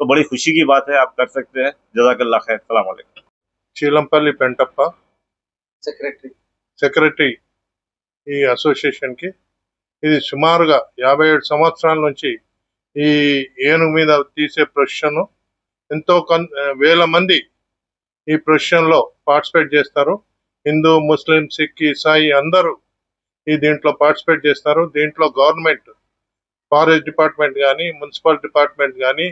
तो बड़ी खुशी की बात है, आप कर सकते हैं। जज़ाकल्लाह खैर। अस्सलाम वालेकुम। చీలంపల్లి పెంటప్ప, సెక్రటరీ ఈ అసోసియేషన్కి. ఇది సుమారుగా 57 సంవత్సరాల నుంచి ఈ ఏనుగు మీద తీసే ప్రొఫెషన్. ఎంతో వేల మంది ఈ ప్రొఫెషన్లో పార్టిసిపేట్ చేస్తారు. హిందూ, ముస్లిం, సిక్, ఇసాయి అందరూ దీంట్లో పార్టిసిపేట్ చేస్తారు. దీంట్లో గవర్నమెంట్, ఫారెస్ట్ డిపార్ట్మెంట్ కానీ, మున్సిపల్ డిపార్ట్మెంట్ కానీ,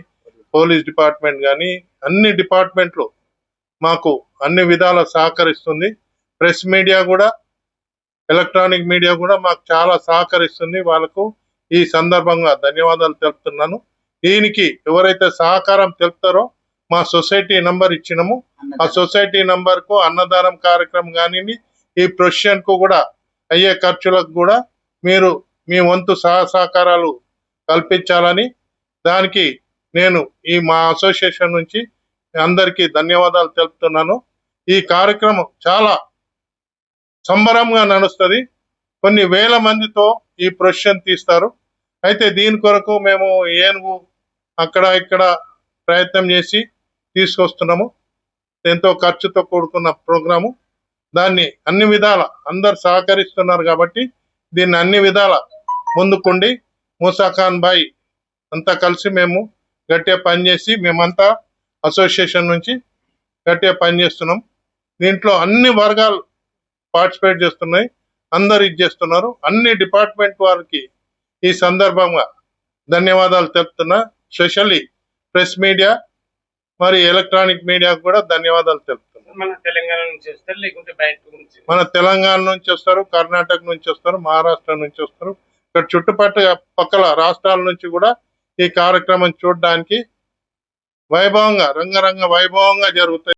పోలీస్ డిపార్ట్మెంట్ కానీ, అన్ని డిపార్ట్మెంట్లు మాకు అన్ని విధాల సహకరిస్తుంది. ప్రెస్ మీడియా కూడా, ఎలక్ట్రానిక్ మీడియా కూడా మాకు చాలా సహకరిస్తుంది. వాళ్ళకు ఈ సందర్భంగా ధన్యవాదాలు తెలుపుతున్నాను. దీనికి ఎవరైతే సహకారం తెలుపుతారో మా సొసైటీ నంబర్ ఇచ్చినాము. ఆ సొసైటీ నంబర్ కు అన్నదానం కార్యక్రమం కానీ, ఈ ప్రొఫెషన్ కు కూడా అయ్యే ఖర్చులకు కూడా మీరు మీ వంతు సహకారాలు కల్పించాలని, దానికి నేను ఈ మా అసోసియేషన్ నుంచి అందరికీ ధన్యవాదాలు తెలుపుతున్నాను. ఈ కార్యక్రమం చాలా సంబరంగా నడుస్తుంది. కొన్ని వేల మందితో ఈ ప్రొఫెషన్ తీస్తారు. అయితే దీని కొరకు మేము ఏనుగు అక్కడ ఇక్కడ ప్రయత్నం చేసి తీసుకొస్తున్నాము. ఎంతో ఖర్చుతో కూడుకున్న ప్రోగ్రాము. దాన్ని అన్ని విధాల అందరు సహకరిస్తున్నారు కాబట్టి దీన్ని అన్ని విధాల ముందుకుండి మూసాఖాన్ భాయ్ అంతా కలిసి మేము గట్టిగా పనిచేసి మేమంతా అసోసియేషన్ నుంచి గట్టిగా పనిచేస్తున్నాం. దీంట్లో అన్ని వర్గాలు పార్టిసిపేట్ చేస్తున్నాయి. అందరు చేస్తున్నారు. అన్ని డిపార్ట్మెంట్ వారికి ఈ సందర్భంగా ధన్యవాదాలు తెలుపుతున్నా. స్పెషల్లీ ప్రెస్ మీడియా మరి ఎలక్ట్రానిక్ మీడియా కూడా ధన్యవాదాలు తెలుపుతున్నా. మన తెలంగాణ నుంచి వస్తారు, లేకుంటే బయట నుంచి? మన తెలంగాణ నుంచి వస్తారు, కర్ణాటక నుంచి వస్తారు, మహారాష్ట్ర నుంచి వస్తారు. ఇక్కడ చుట్టుపక్కల రాష్ట్రాల నుంచి కూడా ఈ కార్యక్రమం చూడడానికి వైభవంగా రంగరంగ వైభవంగా జరుగుతాయి.